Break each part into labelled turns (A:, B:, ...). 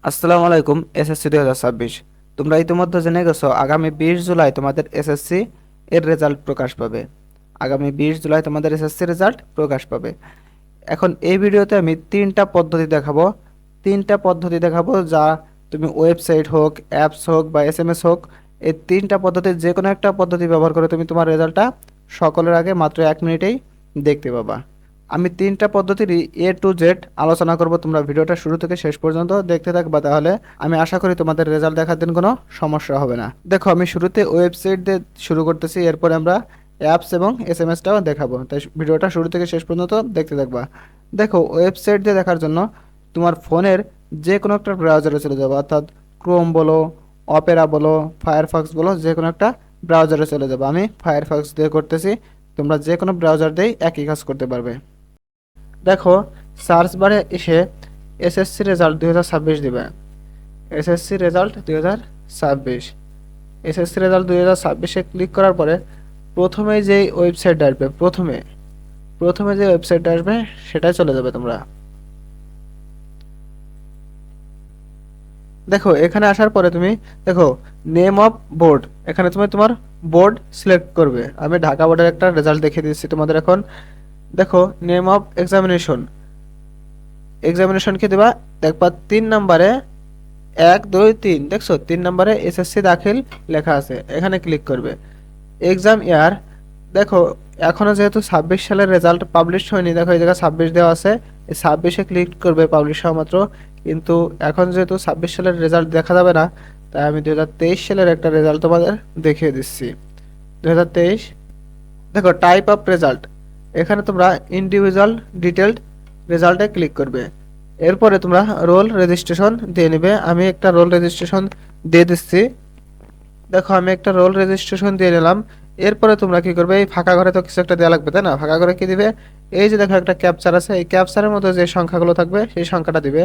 A: আসসালামু আলাইকুম। এসএসসি 2026 তোমরা ইতিমধ্যে জেনে গেছো আগামী 20 জুলাই তোমাদের এসএসসি এর রেজাল্ট প্রকাশ পাবে। আগামী 20 জুলাই তোমাদের এসএসসি রেজাল্ট প্রকাশ পাবে। এখন এই ভিডিওতে আমি তিনটা পদ্ধতি দেখাবো যা তুমি ওয়েবসাইট হোক, অ্যাপস হোক বা এসএমএস হোক, এই তিনটা পদ্ধতির যে কোনো একটা পদ্ধতি ব্যবহার করে তুমি তোমার রেজাল্টটা সকলের আগে মাত্র 1 মিনিটেই দেখতে পাবা। আমি তিনটা পদ্ধতির A to Z আলোচনা করব, তোমরা ভিডিওটা শুরু থেকে শেষ পর্যন্ত দেখতে থাকবা, তাহলে আমি আশা করি তোমাদের রেজাল্ট দেখার দিন কোনো সমস্যা হবে না। দেখো, আমি শুরুতে ওয়েবসাইট দিয়ে শুরু করতেছি, এরপরে আমরা অ্যাপস এবং এসএমএসটাও দেখাবো, তাই ভিডিওটা শুরু থেকে শেষ পর্যন্ত দেখতে থাকবা। দেখো, ওয়েবসাইট দিয়ে দেখার জন্য তোমার ফোনের যে কোনো একটা ব্রাউজারে চলে যাবো, অর্থাৎ ক্রোম বলো, অপেরা বলো, ফায়ারফক্স বলো, যে কোনো একটা ব্রাউজারে চলে যাবো। আমি ফায়ারফক্স দিয়ে করতেছি, তোমরা যে কোনো ব্রাউজার দিয়েই একই কাজ করতে পারবে। দেখো, সার্চ বারে এসে এসএসসি রেজাল্ট 2026 দিবে। এসএসসি রেজাল্ট 2026, এসএসসি রেজাল্ট 2026-এ ক্লিক করার পরে প্রথমে যে ওয়েবসাইটটা আসবে, প্রথমে যে ওয়েবসাইটটা আসবে সেটাই চলে যাবে তোমরা। দেখো, এখানে আসার পরে তুমি দেখো নেম অফ বোর্ড, এখানে তুমি তোমার বোর্ড সিলেক্ট করবে। আমি ঢাকা বোর্ডের একটা রেজাল্ট দেখিয়ে দিচ্ছি তোমাদের এখন। দেখো, নেম অফ এক্সামিনেশন কি দেবা, দেখবা 3 নম্বরে 1 2 3, দেখছো 3 নম্বরে এসএসসি দাখিল লেখা আছে, এখানে ক্লিক করবে। এক্সাম ইয়ার, দেখো এখনো যেহেতু 26 সালের রেজাল্ট পাবলিশ হয়নি, দেখো এই জায়গায় 26 দেওয়া আছে, এই 26-এ ক্লিক করবে পাবলিশ হওয়া মাত্র। কিন্তু এখন যেহেতু 26 সালের রেজাল্ট দেখা যাবে না, তাই আমি 2023 সালের একটা রেজাল্ট তোমাদের দেখিয়ে দিচ্ছি। 2023, দেখো টাইপ অফ রেজাল্ট, এখানে তোমরা ইন্ডিভিজুয়াল ডিটেলড রেজাল্টে ক্লিক করবে। এরপরে তোমরা রোল রেজিস্ট্রেশন দিয়ে নেবে। আমি একটা রোল রেজিস্ট্রেশন দিয়ে দিচ্ছি। দেখো, আমি একটা রোল রেজিস্ট্রেশন দিয়ে নিলাম। এরপরে তোমরা কি করবে, এই ফাঁকা ঘরে তো কিছু একটা দেওয়া লাগবে, তাই না? ফাঁকা ঘরে কি দিবে, এই যে দেখো একটা ক্যাপচার আছে, এই ক্যাপচারের মধ্যে যে সংখ্যাগুলো থাকবে সেই সংখ্যাটা দিবে।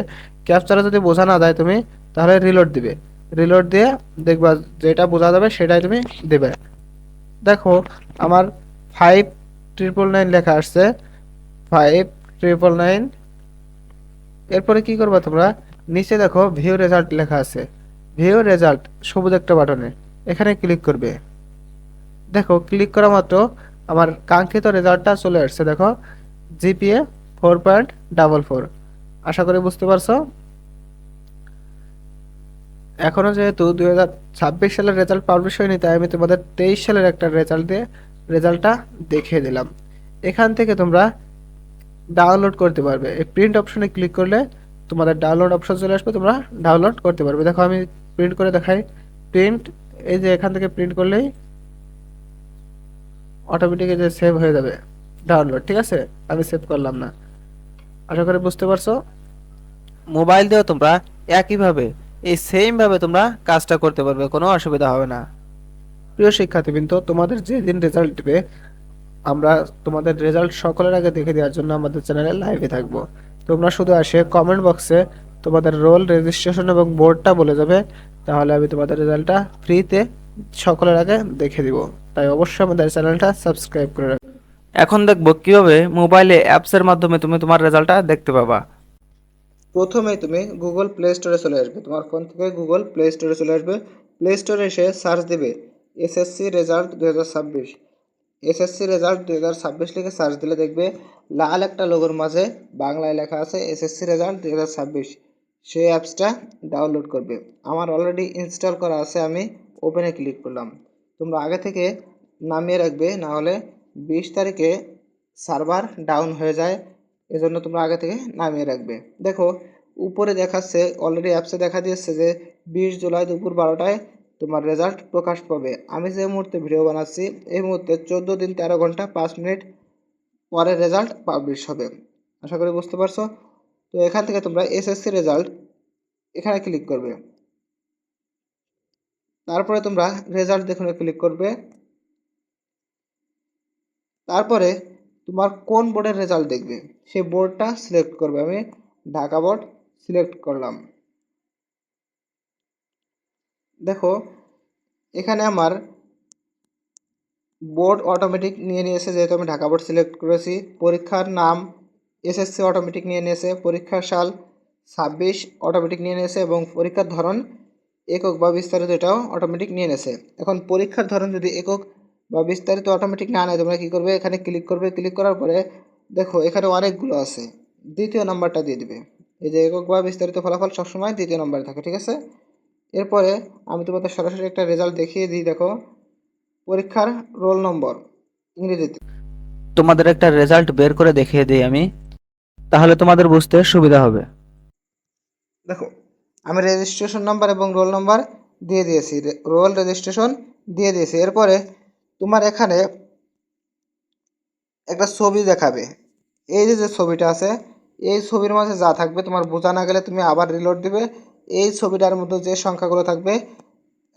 A: ক্যাপচারে যদি বোঝা না যায় তুমি, তাহলে রিলোড দিবে। রিলোড দিয়ে দেখবা যেটা বোঝা যাবে সেটাই তুমি দিবে। দেখো, আমার 5999 লেখা আসছে, 5999। এরপরে কি করবা তোমরা, নিচে দেখো ভিউ রেজাল্ট লেখা আছে, ভিউ রেজাল্ট সবুজ একটা বাটনে, এখানে ক্লিক করবে। দেখো, ক্লিক করা মাত্র আমার কাঙ্ক্ষিত রেজাল্টটা চলে আসছে। দেখো, জিপিএ 4.44। আশা করি বুঝতে পারছো। এখনো যেহেতু 2026 সালের রেজাল্ট পাবলিশ হয়নি, তাই আমি তোমাদের 23 সালের একটা রেজাল্ট দিয়ে রেজাল্টটা দেখিয়ে দিলাম। এখান থেকে তোমরা ডাউনলোড করতে পারবে। এই প্রিন্ট অপশনে ক্লিক করলে তোমাদের ডাউনলোড অপশন চলে আসবে, তোমরা ডাউনলোড করতে পারবে। দেখো, আমি প্রিন্ট করে দেখাই। প্রিন্ট, এই যে এখান থেকে প্রিন্ট করলেই অটোমেটিক যে সেভ হয়ে যাবে ডাউনলোড, ঠিক আছে? আমি সেভ করলাম না। আশা করি বুঝতে পারছো। মোবাইল দিয়েও তোমরা একইভাবে এই সেম ভাবে তোমরা কাজটা করতে পারবে, কোনো অসুবিধা হবে না। প্রিয় শিক্ষার্থীবৃন্দ, তোমাদের যেদিন রেজাল্ট দিবে, আমরা তোমাদের রেজাল্ট সকলের আগে দেখে দেওয়ার জন্য আমাদের চ্যানেলে লাইভে থাকবো। তোমরা শুধু আসে কমেন্ট বক্সে তোমাদের রোল রেজিস্ট্রেশন এবং বোর্ডটা বলে যাবে, তাহলে আমি তোমাদের রেজাল্টটা ফ্রিতে সকলের আগে দেখে দিব। তাই অবশ্যই আমাদের চ্যানেলটা সাবস্ক্রাইব করে রাখবে। এখন দেখবো কিভাবে মোবাইলে অ্যাপসের মাধ্যমে তুমি তোমার রেজাল্টটা দেখতে পাবা। প্রথমেই তুমি গুগল প্লে স্টোরে চলে আসবে, তোমার ফোন থেকে গুগল প্লে স্টোরে চলে আসবে। প্লে স্টোরে এসে সার্চ দেবে এসএসসি রেজাল্ট 2026। এসএসসি রেজাল্ট 2026 লিখে সার্চ দিলে দেখবে লাল একটা লোগোর মাঝে বাংলায় লেখা আছে এসএসসি রেজাল্ট 2026। সেই অ্যাপসটা ডাউনলোড করবে। আমার অলরেডি ইনস্টল করা আছে, আমি ওপেনে ক্লিক করলাম। তোমরা আগে থেকে নামিয়ে রাখবে, না হলে 20 তারিখে সার্ভার ডাউন হয়ে যায়, এজন্য তোমরা আগে থেকে নামিয়ে রাখবে। দেখো, উপরে দেখাচ্ছে, অলরেডি অ্যাপসে দেখা দিয়েছে যে 20 জুলাই দুপুর 12টায় তোমার রেজাল্ট প্রকাশ পাবে। আমি যে মুহূর্তে ভিডিও বানাচ্ছি এই মুহূর্তে 14 দিন 13 ঘন্টা 5 মিনিট পরে রেজাল্ট পাবলিশ হবে। আশা করি বুঝতে পারছো। তো এখান থেকে তোমরা এসএসসি রেজাল্ট এখানে ক্লিক করবে। তারপরে তোমরা রেজাল্ট দেখুনে ক্লিক করবে। তারপরে তোমার কোন বোর্ডের রেজাল্ট দেখবে সেই বোর্ডটা সিলেক্ট করবে। আমি ঢাকা বোর্ড সিলেক্ট করলাম। দেখো, এখানে আমার বোর্ড অটোমেটিক নিয়ে নিয়েছে, যেহেতু আমি ঢাকা বোর্ড সিলেক্ট করেছি। পরীক্ষার নাম এসএসসি অটোমেটিক নিয়ে নিয়েছে, পরীক্ষার সাল
B: 26 অটোমেটিক নিয়ে নিয়েছে এবং পরীক্ষার ধরন একক বা বিস্তারিত এটাও অটোমেটিক নিয়ে নিয়েছে। এখন পরীক্ষার ধরন যদি একক বা বিস্তারিত অটোমেটিক না নেয় তোমরা কী করবে, এখানে ক্লিক করবে। ক্লিক করার পরে দেখো এখানে অনেকগুলো আছে, দ্বিতীয় নাম্বারটা দিয়ে দিবে। এই যে একক বা বিস্তারিত ফলাফল সবসময় দ্বিতীয় নাম্বারে থাকে, ঠিক আছে। এরপরে আমি তোমাদের সরাসরি একটা রেজাল্ট দেখিয়ে দিই। দেখো পরীক্ষার রোল নম্বর ইংরেজিতে।
A: তোমাদের একটা রেজাল্ট বের করে দেখিয়ে দিই আমি, তাহলে তোমাদের বুঝতে সুবিধা হবে।
B: দেখো আমি রেজিস্ট্রেশন নাম্বার এবং রোল নাম্বার দিয়ে দিয়েছি, রোল রেজিস্ট্রেশন দিয়ে দিয়েছি। এরপরে তোমার এখানে একটা ছবি দেখাবে। এই যে যে ছবিটা আছে, এই ছবির মাঝে যা থাকবে তোমার বোঝা না গেলে তুমি আবার রিলোড দিবে। এই ছবিটার মধ্যে যে সংখ্যাগুলো থাকবে,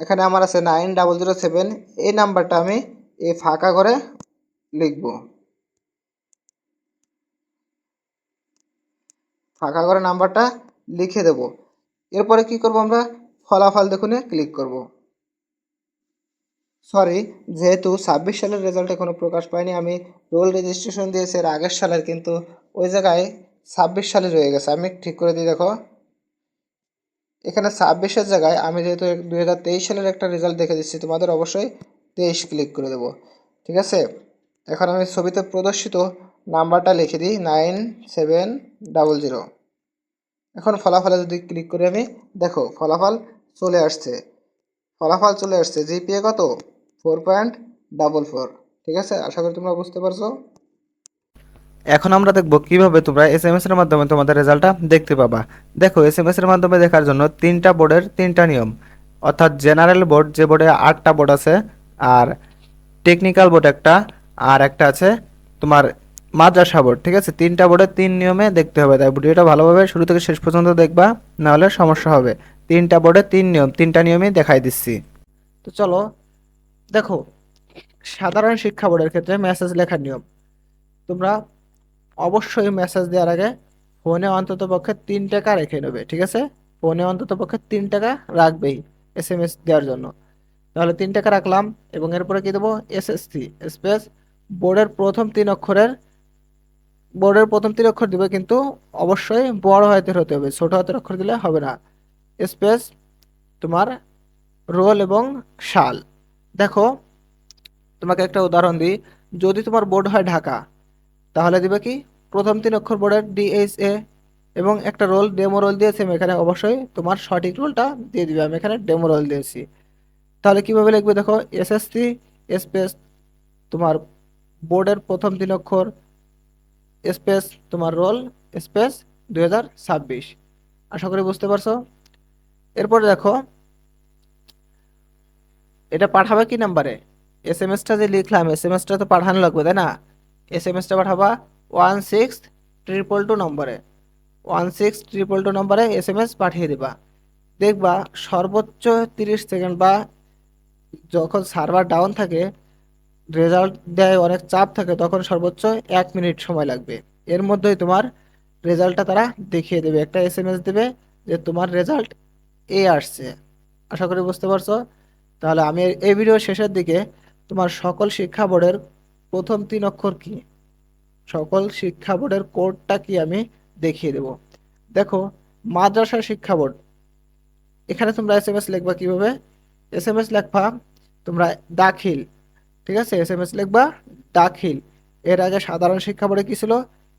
B: এখানে আমার আছে 9007, এই নাম্বারটা আমি এই ফাঁকা করে লিখব, ফাঁকা করে নাম্বারটা লিখে দেব। এরপরে কি করব, আমরা ফলাফল দেখুনে ক্লিক করব। সরি, যেহেতু 26 সালের রেজাল্ট এখনও প্রকাশ পায়নি, আমি রোল রেজিস্ট্রেশন দিয়েছি এর আগের সালের, কিন্তু ওই জায়গায় 26 সালে রয়ে গেছে। আমি ঠিক করে দিই। দেখো এখানে 26-এর জায়গায় আমি যেহেতু 2023 সালের একটা রেজাল্ট দেখে দিচ্ছি, তোমাদের অবশ্যই 23 ক্লিক করে দেবো, ঠিক আছে। এখন আমি ছবিতে প্রদর্শিত নাম্বারটা লিখে দিই 9700। এখন ফলাফলে যদি ক্লিক করি আমি, দেখো ফলাফল চলে আসছে। ফলাফল চলে আসছে, জিপিএ কত, 4.44। ঠিক আছে, আশা করি তোমরা বুঝতে পারছো।
A: এখন আমরা দেখব কিভাবে তোমরা এসএমএস এর মাধ্যমে তোমাদের রেজাল্টটা দেখতে পাবা। দেখো এসএমএস এর মাধ্যমে দেখার জন্য তিনটা বোর্ডের তিনটা নিয়ম, অর্থাৎ জেনারেল বোর্ড যে বোর্ডে 8টা বোর্ড আছে, আর টেকনিক্যাল বোর্ড একটা, আর একটা আছে তোমার মাদ্রাসা বোর্ড। ঠিক আছে, তিনটা বোর্ডের তিন নিয়মে দেখতে হবে, তাই ভিডিওটা ভালোভাবে শুরু থেকে শেষ পর্যন্ত দেখবা, নাহলে সমস্যা হবে। তিনটা বোর্ডের তিন নিয়ম, তিনটা নিয়মই দেখাই দিচ্ছি। তো চলো দেখো, সাধারণ শিক্ষা বোর্ডের ক্ষেত্রে মেসেজ লেখার নিয়ম। তোমরা অবশ্যই মেসেজ দেওয়ার আগে ফোনে অন্তত পক্ষে 3 টাকা রেখে নেবে। ঠিক আছে, ফোনে অন্তত পক্ষে 3 টাকা রাখবেই এসএমএস দেওয়ার জন্য। তাহলে 3 টাকা রাখলাম, এবং এরপরে কি দেবো, এসএসসি স্পেস বোর্ডের প্রথম 3 অক্ষরের, বোর্ডের প্রথম 3 অক্ষর দিবে, কিন্তু অবশ্যই বড় হাতের হতে হবে, ছোট হাতের অক্ষর দিলে হবে না। স্পেস তোমার রোল এবং সাল। দেখো তোমাকে একটা উদাহরণ দিই, যদি তোমার বোর্ড হয় ঢাকা, তাহলে দিবে কি, প্রথম 3 অক্ষর বোর্ডের DHA, এবং একটা রোল ডেমো রোল দিয়েছি আমি এখানে, অবশ্যই তোমার সঠিক রোলটা দিয়ে দিবে, আমি এখানে ডেমো রোল দিয়েছি। তাহলে কিভাবে লিখবে, দেখো এসএসসি স্পেস তোমার বোর্ডের প্রথম 3 অক্ষর স্পেস তোমার রোল স্পেস 2026। আশা করি বুঝতে পারছো। এরপরে দেখো এটা পাঠাবে কি নাম্বারে, এসএমএসটা যে লিখলাম এসএমএসটা তো পাঠানো লাগবে তাই না। এসএমএসটা পাঠাবা 16222 নম্বরে, 16222 নম্বরে এসএমএস পাঠিয়ে দিবা। দেখবা সর্বোচ্চ 30 সেকেন্ড, বা যখন সার্ভার ডাউন থাকে, রেজাল্ট দেয় অনেক চাপ থাকে, তখন সর্বোচ্চ 1 মিনিট সময় লাগবে। এর মধ্যেই তোমার রেজাল্টটা তারা দেখিয়ে দেবে, একটা এসএমএস দেবে যে তোমার রেজাল্ট আসছে। আশা করি বুঝতে পারছো। তাহলে আমি এই ভিডিও শেষের দিকে তোমার সকল শিক্ষা বোর্ডের প্রথম 3 অক্ষর কি, সকল শিক্ষা বোর্ডের কোডটা কি আমি দেখিয়ে দেব। দেখো মাদ্রাসা শিক্ষা বোর্ড, এখানে তোমরা এসএমএস লিখবা কিভাবে, এসএমএস লিখবা তোমরা দাখিল। ঠিক আছে, এসএমএস লিখবা দাখিল। এর আগে সাধারণ শিক্ষা বোর্ডে কি ছিল,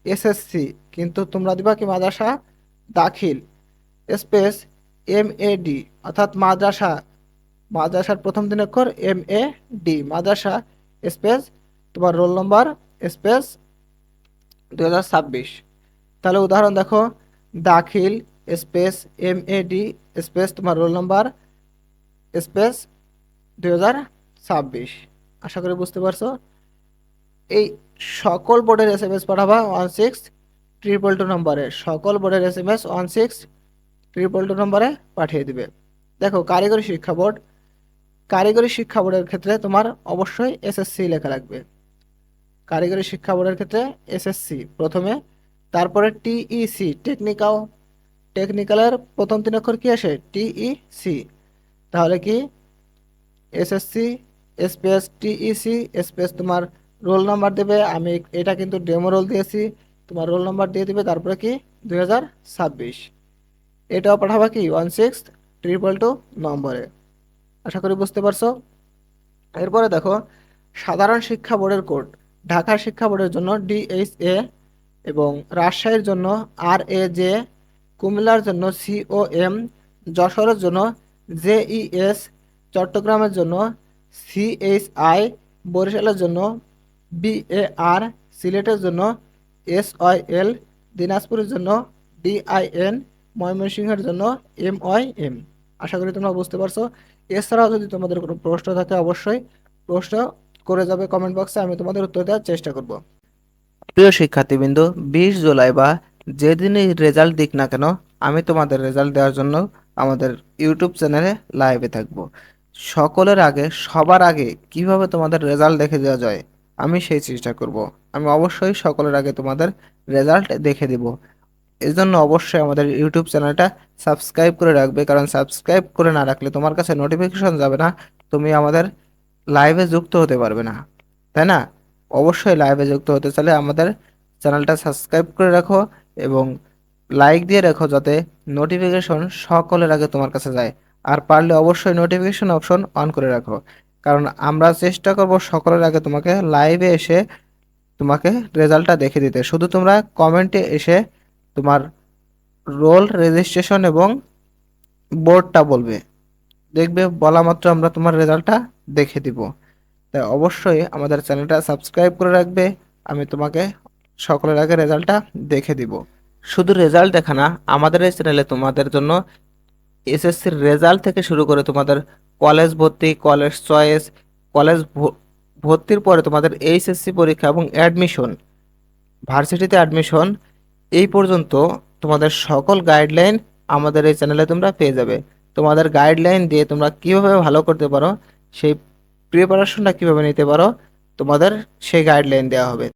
A: এসএসসি, কিন্তু তোমরা দিবা কি মাদ্রাসা দাখিল স্পেস MAD, অর্থাৎ মাদ্রাসা, মাদ্রাসার প্রথম 3 অক্ষর MAD মাদ্রাসা স্পেস তোমার রোল নম্বর স্পেস 2026। তাহলে উদাহরণ দেখো, দাখিল স্পেস MAD স্পেস তোমার রোল নম্বর স্পেস 2026। আশা করি বুঝতে পারছো। এই সকল বোর্ডের এসএমএস পাঠাবা 16222 নম্বরে, সকল বোর্ডের এসএমএস 16222 নম্বরে পাঠিয়ে দিবে। দেখো কারিগরি শিক্ষা বোর্ড, কারিগরি শিক্ষা বোর্ডের ক্ষেত্রে তোমার অবশ্যই এসএসসি লেখা লাগবে। কারিগরি শিক্ষা বোর্ডের ক্ষেত্রে এসএসসি প্রথমে, তারপরে TEC টেকনিক্যাল, টেকনিক্যালের প্রথম 3 অক্ষর কি আসে, TEC। তাহলে কি এসএসসি স্পেস TEC স্পেস তোমার রোল নাম্বার দেবে, আমি এটা কিন্তু ডেমো রোল দিয়েছি, তোমার রোল নাম্বার দিয়ে দিবে, তারপরে কি 2026। এটাও পাঠাবা কি 16222 নম্বরে। আশা করি বুঝতে পারছো। এরপরে দেখো সাধারণ শিক্ষা বোর্ডের কোড। ঢাকা শিক্ষা বোর্ডের জন্য DHA এবং রাজশাহীর জন্য RAJ, কুমিল্লার জন্য COM, যশোরের জন্য JES, চট্টগ্রামের জন্য CHI, বরিশালের জন্য BAR, সিলেটের জন্য SYL, দিনাজপুরের জন্য DIN, ময়মনসিংহের জন্য MYM। আশা করি তোমরা বুঝতে পারছো। এছাড়াও যদি তোমাদের কোনো প্রশ্ন থাকে অবশ্যই প্রশ্ন করে যাবে কমেন্ট বক্সে, আমি তোমাদের উত্তর দেওয়ার চেষ্টা করব। প্রিয় শিক্ষার্থীবৃন্দ, 20 জুলাই বা যেদিনই রেজাল্ট দিক না কেন, আমি তোমাদের রেজাল্ট দেওয়ার জন্য আমাদের ইউটিউব চ্যানেলে লাইভে থাকব। সকলের আগে, সবার আগে কিভাবে তোমাদের রেজাল্ট দেখে দেওয়া যায় আমি সেই চেষ্টা করব। আমি অবশ্যই সকলের আগে তোমাদের রেজাল্ট দেখে দিব। এর জন্য অবশ্যই আমাদের ইউটিউব চ্যানেলটা সাবস্ক্রাইব করে রাখবে, কারণ সাবস্ক্রাইব করে না রাখলে তোমার কাছে নোটিফিকেশন যাবে না, তুমি আমাদের লাইভে যুক্ত হতে পারবে না, তাই না? অবশ্যই লাইভে যুক্ত হতে চাইলে আমাদের চ্যানেলটা সাবস্ক্রাইব করে রাখো এবং লাইক দিয়ে রাখো, যাতে নোটিফিকেশন সকলের আগে তোমার কাছে যায়। আর পারলে অবশ্যই নোটিফিকেশন অপশন অন করে রাখো, কারণ আমরা চেষ্টা করব সকলের আগে তোমাকে লাইভে এসে তোমাকে রেজাল্টটা দেখে দিতে। শুধু তোমরা কমেন্টে এসে তোমার রোল রেজিস্ট্রেশন এবং বোর্ডটা বলবে, দেখবে বলা মাত্র আমরা তোমার রেজাল্টটা দেখে দিব। তাই অবশ্যই আমাদের চ্যানেলটা সাবস্ক্রাইব করে রাখবে, আমি তোমাকে সকলের আগে রেজাল্টটা দেখে দিব। শুধু রেজাল্ট দেখা না, আমাদের এই চ্যানেলে তোমাদের জন্য এসএসসির রেজাল্ট থেকে শুরু করে তোমাদের কলেজ ভর্তি, কলেজ চয়েস, কলেজ ভর্তির পরে তোমাদের এইচএসসি পরীক্ষা এবং অ্যাডমিশন, ভার্সিটিতে অ্যাডমিশন, এই পর্যন্ত তোমাদের সকল গাইডলাইন আমাদের এই চ্যানেলে তোমরা পেয়ে যাবে। তোমাদের গাইডলাইন দিয়ে তোমরা কিভাবে ভালো করতে পারো, সেই প্রিপারেশনটা কিভাবে নিতে পারো, তোমাদের সেই গাইডলাইন দেওয়া হবে।